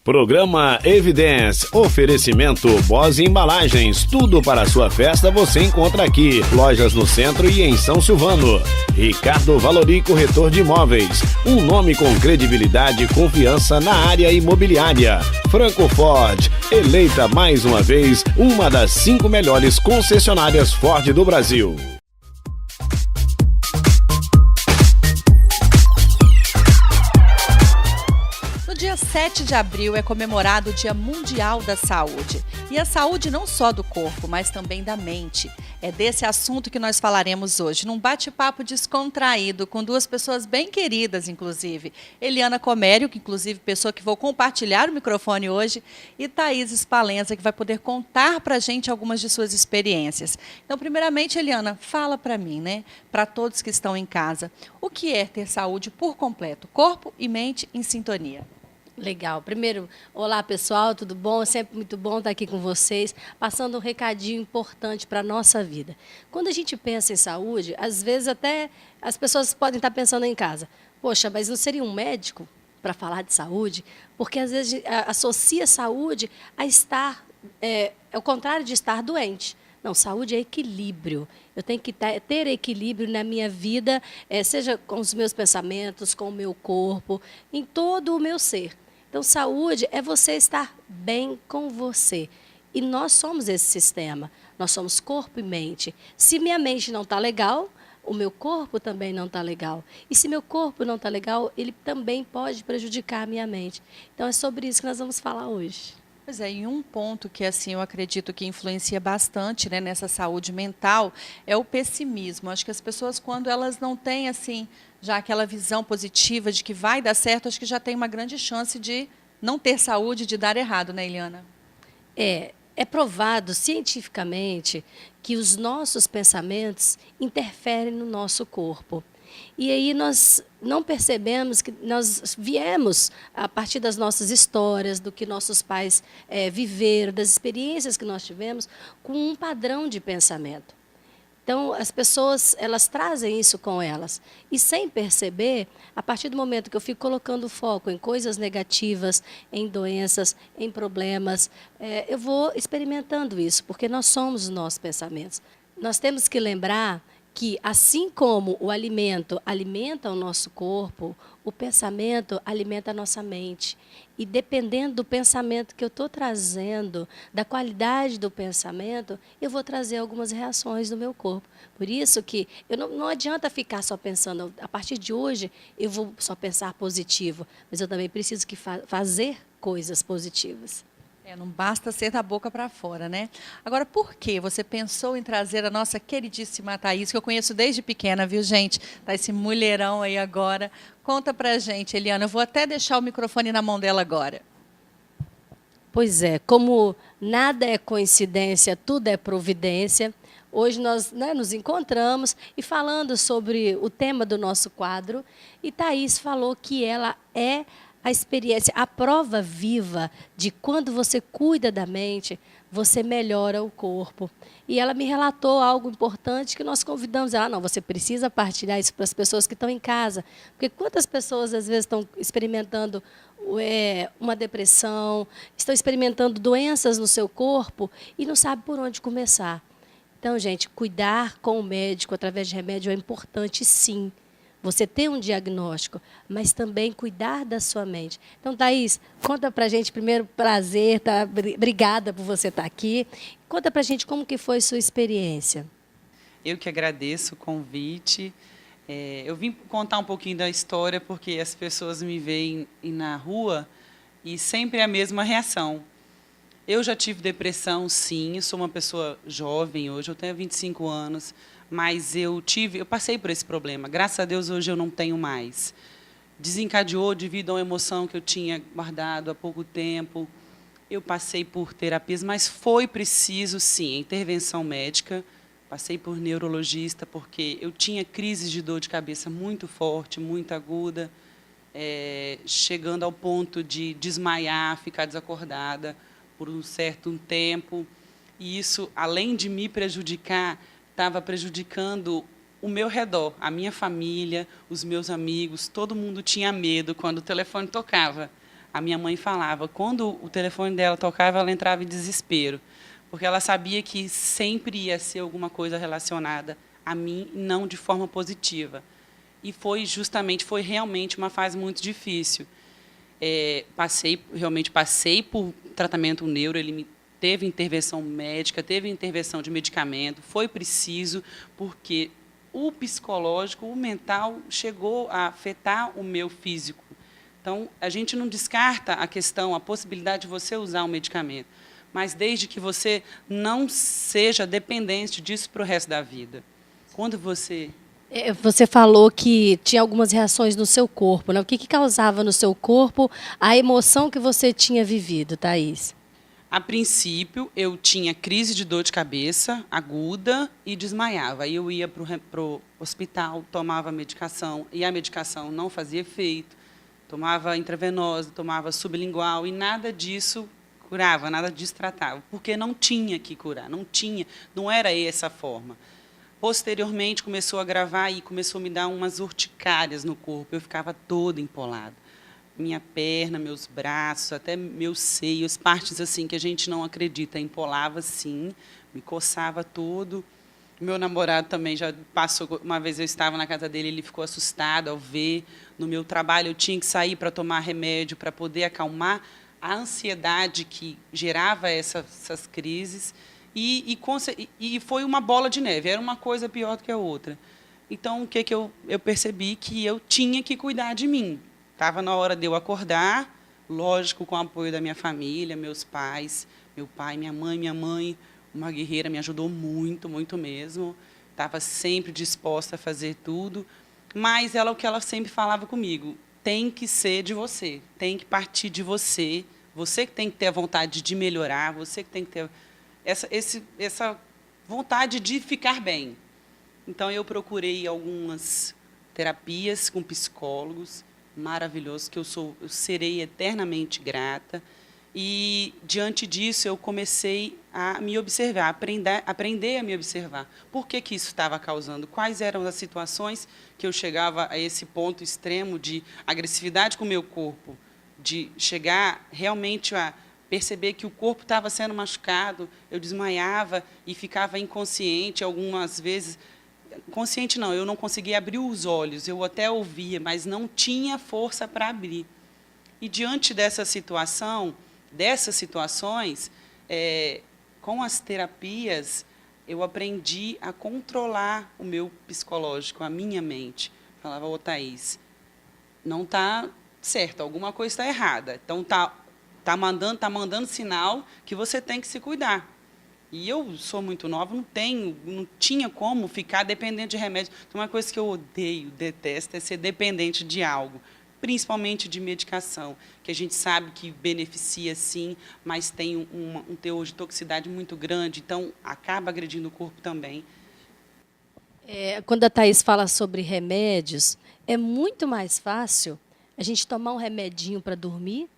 Programa Evidence, oferecimento Bose Embalagens, tudo para a sua festa você encontra aqui, lojas no centro e em São Silvano. Ricardo Valori Corretor de Imóveis, um nome com credibilidade e confiança na área imobiliária. Franco Ford, eleita mais uma vez uma das 5 melhores concessionárias Ford do Brasil. Dia 7 de abril é comemorado o Dia Mundial da Saúde. E a saúde não só do corpo, mas também da mente. É desse assunto que nós falaremos hoje, num bate-papo descontraído, com 2 pessoas bem queridas, inclusive. Eliana Comério, que inclusive pessoa que vou compartilhar o microfone hoje, e Thaís Spalenza, que vai poder contar para a gente algumas de suas experiências. Então, primeiramente, Eliana, fala para mim, né? Para todos que estão em casa, o que é ter saúde por completo, corpo e mente em sintonia? Legal. Primeiro, olá pessoal, tudo bom? É sempre muito bom estar aqui com vocês, passando um recadinho importante para a nossa vida. Quando a gente pensa em saúde, às vezes até as pessoas podem estar pensando em casa, poxa, mas não seria um médico para falar de saúde? Porque às vezes associa saúde a estar, é o contrário de estar doente. Não, saúde é equilíbrio. Eu tenho que ter equilíbrio na minha vida, seja com os meus pensamentos, com o meu corpo, em todo o meu ser. Então, saúde é você estar bem com você. E nós somos esse sistema. Nós somos corpo e mente. Se minha mente não está legal, o meu corpo também não está legal. E se meu corpo não está legal, ele também pode prejudicar a minha mente. Então, é sobre isso que nós vamos falar hoje. Pois é, e um ponto que assim eu acredito que influencia bastante, né, nessa saúde mental é o pessimismo. Acho que as pessoas, quando elas não têm assim já aquela visão positiva de que vai dar certo, acho que já tem uma grande chance de não ter saúde, de dar errado, né, Eliana? É provado cientificamente que os nossos pensamentos interferem no nosso corpo. E aí nós não percebemos que nós viemos, a partir das nossas histórias, do que nossos pais viveram, das experiências que nós tivemos, com um padrão de pensamento. Então, as pessoas, elas trazem isso com elas. E sem perceber, a partir do momento que eu fico colocando foco em coisas negativas, em doenças, em problemas, eu vou experimentando isso, porque nós somos os nossos pensamentos. Nós temos que lembrar que, assim como o alimento alimenta o nosso corpo, o pensamento alimenta a nossa mente. E dependendo do pensamento que eu estou trazendo, da qualidade do pensamento, eu vou trazer algumas reações no meu corpo. Por isso que não adianta ficar só pensando, a partir de hoje eu vou só pensar positivo, mas eu também preciso fazer coisas positivas. Não basta ser da boca para fora, né? Agora, por que você pensou em trazer a nossa queridíssima Thaís, que eu conheço desde pequena, viu, gente? Tá esse mulherão aí agora. Conta pra gente, Eliana. Eu vou até deixar o microfone na mão dela agora. Pois é, como nada é coincidência, tudo é providência. Hoje nós nos encontramos e falando sobre o tema do nosso quadro, e Thaís falou que ela é a experiência, a prova viva de quando você cuida da mente, você melhora o corpo. E ela me relatou algo importante que nós convidamos ela. Não, você precisa partilhar isso para as pessoas que estão em casa. Porque quantas pessoas, às vezes, estão experimentando uma depressão, estão experimentando doenças no seu corpo e não sabem por onde começar. Então, gente, cuidar com o médico através de remédio é importante, sim. Você ter um diagnóstico, mas também cuidar da sua mente. Então, Thaís, conta pra gente, primeiro, prazer, tá? Obrigada por você estar aqui. Conta pra gente como que foi sua experiência. Eu que agradeço o convite. Eu vim contar um pouquinho da história, porque as pessoas me veem na rua e sempre é a mesma reação. Eu já tive depressão, sim, eu sou uma pessoa jovem hoje, eu tenho 25 anos, mas eu passei por esse problema. Graças a Deus, hoje eu não tenho mais. Desencadeou devido a uma emoção que eu tinha guardado há pouco tempo. Eu passei por terapias, mas foi preciso, sim, intervenção médica. Passei por neurologista, porque eu tinha crises de dor de cabeça muito forte, muito aguda, chegando ao ponto de desmaiar, ficar desacordada por um certo tempo. E isso, além de me prejudicar, estava prejudicando o meu redor, a minha família, os meus amigos. Todo mundo tinha medo quando o telefone tocava. A minha mãe falava, quando o telefone dela tocava, ela entrava em desespero, porque ela sabia que sempre ia ser alguma coisa relacionada a mim, não de forma positiva. E foi realmente uma fase muito difícil. Realmente passei por tratamento neuro, teve intervenção médica, teve intervenção de medicamento, foi preciso, porque o psicológico, o mental, chegou a afetar o meu físico. Então, a gente não descarta a possibilidade de você usar um medicamento, mas desde que você não seja dependente disso para o resto da vida. Quando você... Você falou que tinha algumas reações no seu corpo, né? O que causava no seu corpo a emoção que você tinha vivido, Thaís? A princípio, eu tinha crise de dor de cabeça aguda e desmaiava. Aí eu ia para o hospital, tomava medicação, e a medicação não fazia efeito. Tomava intravenosa, tomava sublingual, e nada disso curava, nada disso tratava, porque não tinha que curar, não era essa a forma. Posteriormente, começou a agravar e começou a me dar umas urticárias no corpo. Eu ficava toda empolada. Minha perna, meus braços, até meus seios, partes assim que a gente não acredita, empolava sim, me coçava tudo. Meu namorado também já passou, uma vez eu estava na casa dele, ele ficou assustado ao ver. No meu trabalho, eu tinha que sair para tomar remédio, para poder acalmar a ansiedade que gerava essas crises. E foi uma bola de neve, era uma coisa pior do que a outra. Então, o que eu percebi? Que eu tinha que cuidar de mim. Estava na hora de eu acordar, lógico, com o apoio da minha família, meus pais, meu pai, minha mãe, uma guerreira, me ajudou muito, muito mesmo. Estava sempre disposta a fazer tudo, mas o que ela sempre falava comigo, tem que ser de você, tem que partir de você, você que tem que ter a vontade de melhorar, você que tem que ter essa vontade de ficar bem. Então, eu procurei algumas terapias com psicólogos maravilhosos, que eu serei eternamente grata. E, diante disso, eu comecei a me observar, aprender a me observar. Por que isso estava causando? Quais eram as situações que eu chegava a esse ponto extremo de agressividade com o meu corpo, de chegar realmente a perceber que o corpo estava sendo machucado, eu desmaiava e ficava inconsciente algumas vezes. Consciente não, eu não conseguia abrir os olhos, eu até ouvia, mas não tinha força para abrir. E, diante dessas situações, com as terapias, eu aprendi a controlar o meu psicológico, a minha mente. Falava, ô Thaís, não está certo, alguma coisa está errada. Então, tá mandando sinal que você tem que se cuidar. E eu sou muito nova, não tinha como ficar dependente de remédio. Então, uma coisa que eu odeio, detesto, é ser dependente de algo, principalmente de medicação, que a gente sabe que beneficia sim, mas tem um teor de toxicidade muito grande, então acaba agredindo o corpo também. Quando a Thaís fala sobre remédios, é muito mais fácil a gente tomar um remedinho para dormir,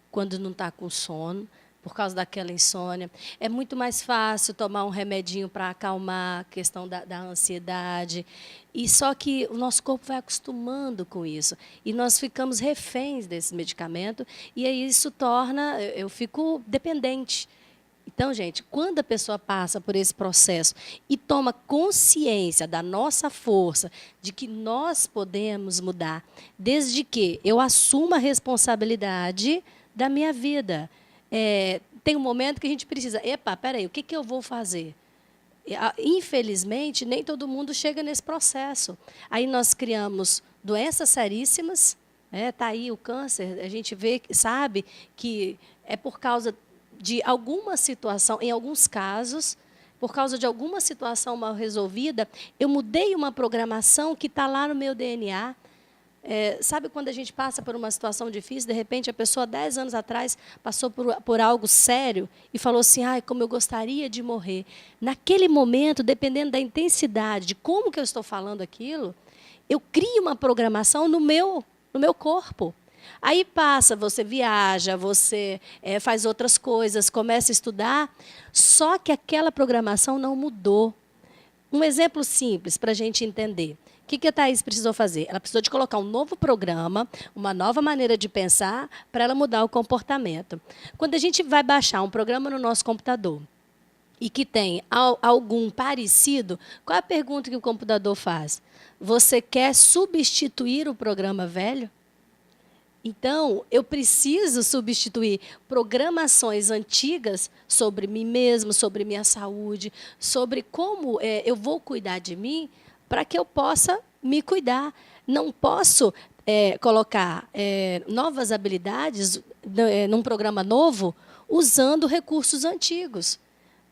quando não está com sono, por causa daquela insônia. É muito mais fácil tomar um remedinho para acalmar a questão da ansiedade. E só que o nosso corpo vai acostumando com isso. E nós ficamos reféns desse medicamento, e aí isso torna... Eu fico dependente. Então, gente, quando a pessoa passa por esse processo e toma consciência da nossa força, de que nós podemos mudar, desde que eu assuma a responsabilidade da minha vida. Tem um momento que a gente precisa, peraí, o que eu vou fazer? Infelizmente, nem todo mundo chega nesse processo. Aí nós criamos doenças seríssimas, tá aí o câncer, a gente sabe que é por causa de alguma situação, em alguns casos, por causa de alguma situação mal resolvida, eu mudei uma programação que está lá no meu DNA. Sabe quando a gente passa por uma situação difícil, de repente a pessoa, 10 anos atrás, passou por algo sério e falou assim, como eu gostaria de morrer. Naquele momento, dependendo da intensidade, de como que eu estou falando aquilo, eu crio uma programação no meu corpo. Aí passa, você viaja, você faz outras coisas, começa a estudar, só que aquela programação não mudou. Um exemplo simples para a gente entender. que a Thaís precisou fazer? Ela precisou de colocar um novo programa, uma nova maneira de pensar, para ela mudar o comportamento. Quando a gente vai baixar um programa no nosso computador e que tem algum parecido, qual é a pergunta que o computador faz? Você quer substituir o programa velho? Então, eu preciso substituir programações antigas sobre mim mesmo, sobre minha saúde, sobre como eu vou cuidar de mim, para que eu possa me cuidar. Não posso colocar novas habilidades num programa novo usando recursos antigos.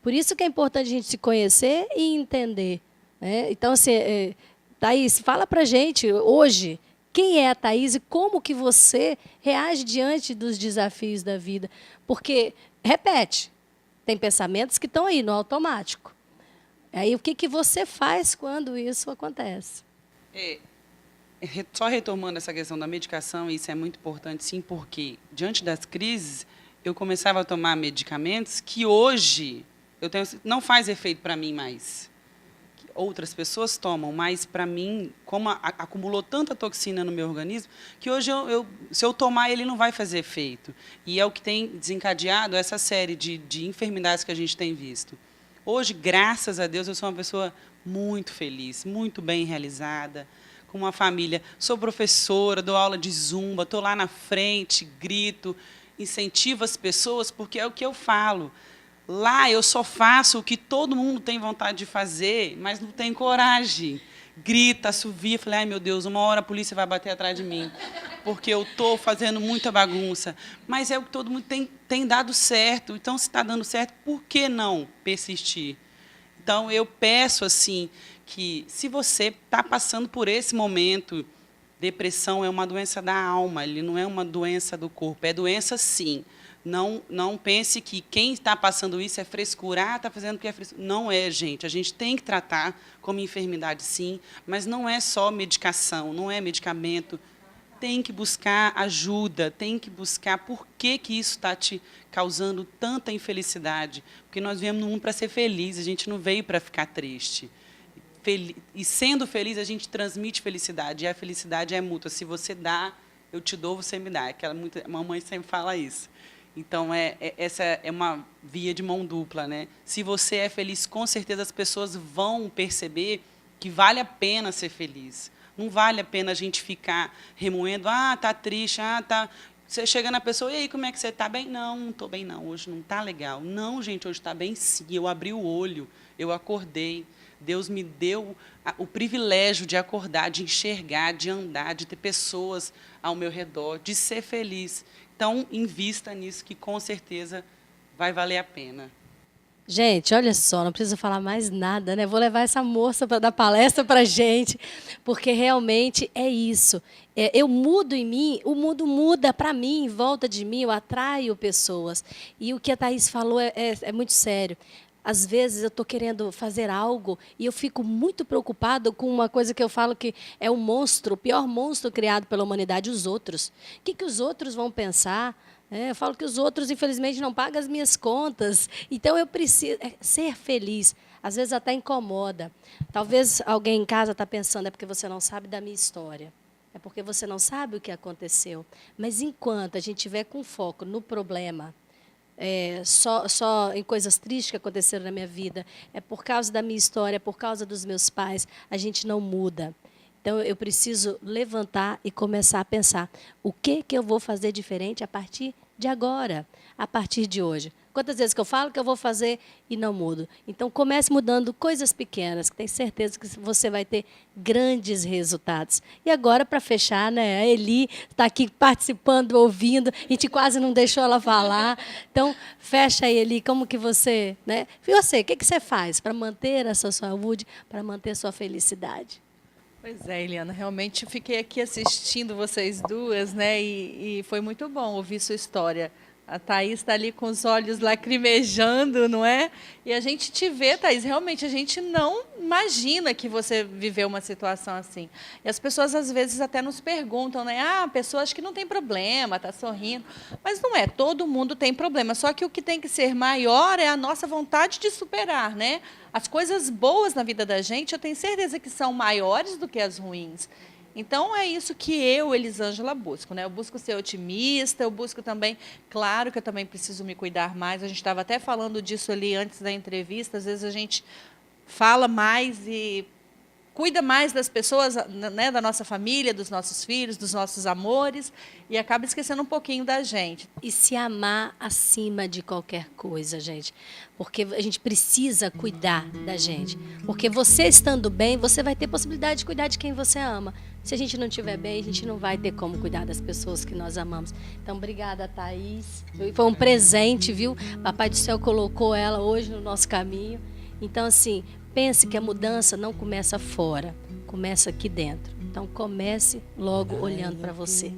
Por isso que é importante a gente se conhecer e entender. Né? Então, assim, Thaís, fala para a gente hoje quem é a Thaís e como que você reage diante dos desafios da vida. Porque, repete, tem pensamentos que estão aí no automático. Aí o que você faz quando isso acontece? Só retomando essa questão da medicação, isso é muito importante, sim, porque diante das crises, eu começava a tomar medicamentos que hoje não faz efeito para mim mais. Outras pessoas tomam, mas para mim, como acumulou tanta toxina no meu organismo, que hoje se eu tomar, ele não vai fazer efeito. E é o que tem desencadeado essa série de enfermidades que a gente tem visto. Hoje, graças a Deus, eu sou uma pessoa muito feliz, muito bem realizada, com uma família. Sou professora, dou aula de zumba, estou lá na frente, grito, incentivo as pessoas, porque é o que eu falo. Lá eu só faço o que todo mundo tem vontade de fazer, mas não tem coragem. Grita, assovia, falei, ai meu Deus, uma hora a polícia vai bater atrás de mim, porque eu estou fazendo muita bagunça. Mas é o que todo mundo tem dado certo, então se está dando certo, por que não persistir? Então eu peço assim, que se você está passando por esse momento, depressão é uma doença da alma, ele não é uma doença do corpo, é doença sim. Não pense que quem está passando isso é frescura, está fazendo porque é frescura. Não é, gente. A gente tem que tratar como enfermidade, sim, mas não é só medicação, não é medicamento. Tem que buscar ajuda, tem que buscar por que isso está te causando tanta infelicidade. Porque nós viemos no mundo para ser feliz, a gente não veio para ficar triste. E sendo feliz, a gente transmite felicidade, e a felicidade é mútua. Se você dá, eu te dou, você me dá. A mamãe sempre fala isso. Então, essa é uma via de mão dupla. Né? Se você é feliz, com certeza as pessoas vão perceber que vale a pena ser feliz. Não vale a pena a gente ficar remoendo, está triste, tá. Você chega na pessoa, e aí, como é que você está? Bem? Não estou bem, não. Hoje não está legal. Não, gente, hoje está bem, sim. Eu abri o olho, eu acordei. Deus me deu o privilégio de acordar, de enxergar, de andar, de ter pessoas ao meu redor, de ser feliz. Então, invista nisso, que com certeza vai valer a pena. Gente, olha só, não preciso falar mais nada, né? Vou levar essa moça para dar palestra para a gente, porque realmente é isso. Eu mudo em mim, o mundo muda para mim, em volta de mim, eu atraio pessoas. E o que a Thaís falou é muito sério. Às vezes eu estou querendo fazer algo e eu fico muito preocupado com uma coisa que eu falo que é o monstro, o pior monstro criado pela humanidade, os outros. O que os outros vão pensar? Eu falo que os outros, infelizmente, não pagam as minhas contas. Então, eu preciso ser feliz. Às vezes até incomoda. Talvez alguém em casa está pensando, é porque você não sabe da minha história. É porque você não sabe o que aconteceu. Mas enquanto a gente estiver com foco no problema, só em coisas tristes que aconteceram na minha vida, é por causa da minha história, é por causa dos meus pais, a gente não muda. Então, eu preciso levantar e começar a pensar o que eu vou fazer diferente a partir de agora, a partir de hoje. Quantas vezes que eu falo que eu vou fazer e não mudo? Então, comece mudando coisas pequenas, que tenho certeza que você vai ter grandes resultados. E agora, para fechar, né, a Eli está aqui participando, ouvindo, e te quase não deixou ela falar. Então, fecha aí, Eli, como que você... Né? E você, o que você faz para manter a sua saúde, para manter a sua felicidade? Pois é, Eliana, realmente fiquei aqui assistindo vocês duas, né? E foi muito bom ouvir sua história. A Thaís está ali com os olhos lacrimejando, não é? E a gente te vê, Thaís, realmente a gente não imagina que você viveu uma situação assim. E as pessoas às vezes até nos perguntam, né? Ah, a pessoa acha que não tem problema, está sorrindo. Mas não é, todo mundo tem problema. Só que o que tem que ser maior é a nossa vontade de superar, né? As coisas boas na vida da gente, eu tenho certeza que são maiores do que as ruins. Então, é isso que eu, Elisângela, busco, né? Eu busco ser otimista, eu busco também, claro que eu também preciso me cuidar mais, a gente estava até falando disso ali antes da entrevista, às vezes a gente fala mais e cuida mais das pessoas, né, da nossa família, dos nossos filhos, dos nossos amores, e acaba esquecendo um pouquinho da gente. E se amar acima de qualquer coisa, gente. Porque a gente precisa cuidar da gente. Porque você estando bem, você vai ter possibilidade de cuidar de quem você ama. Se a gente não estiver bem, a gente não vai ter como cuidar das pessoas que nós amamos. Então, obrigada, Thaís. Foi um presente, viu? Papai do Céu colocou ela hoje no nosso caminho. Então, assim, pense que a mudança não começa fora, começa aqui dentro. Então, comece logo olhando para você.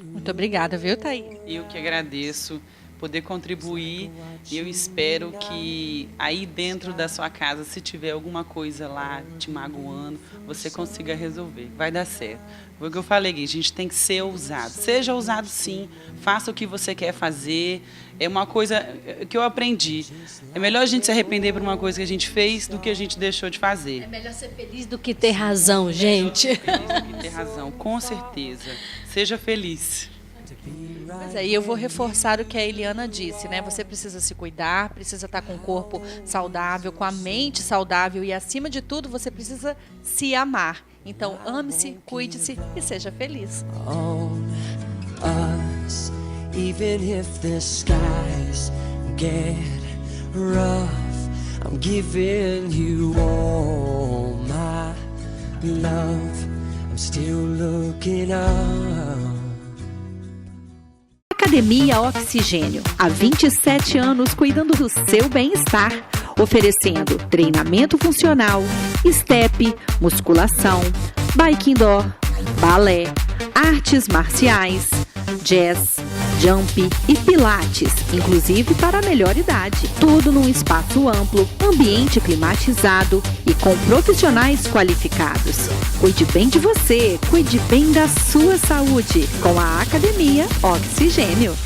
Muito obrigada, viu, Thaís? Eu que agradeço poder contribuir e eu espero que aí dentro da sua casa, se tiver alguma coisa lá te magoando, você consiga resolver. Vai dar certo. Foi o que eu falei, Gui, a gente tem que ser ousado. Seja ousado sim, faça o que você quer fazer. É uma coisa que eu aprendi. É melhor a gente se arrepender por uma coisa que a gente fez do que a gente deixou de fazer. É melhor ser feliz do que ter razão, gente. É melhor ser feliz do que ter razão, com certeza. Seja feliz. Pois é, e eu vou reforçar o que a Eliana disse, né? Você precisa se cuidar, precisa estar com o corpo saudável, com a mente saudável e, acima de tudo, você precisa se amar. Então, ame-se, cuide-se e seja feliz. Even if the skies get rough, I'm giving you all my love. I'm still looking up. Academia Oxigênio, há 27 anos cuidando do seu bem-estar, oferecendo treinamento funcional, step, musculação, bike indoor, balé, artes marciais, jazz, jump e pilates, inclusive para a melhor idade. Tudo num espaço amplo, ambiente climatizado e com profissionais qualificados. Cuide bem de você, cuide bem da sua saúde com a Academia Oxigênio.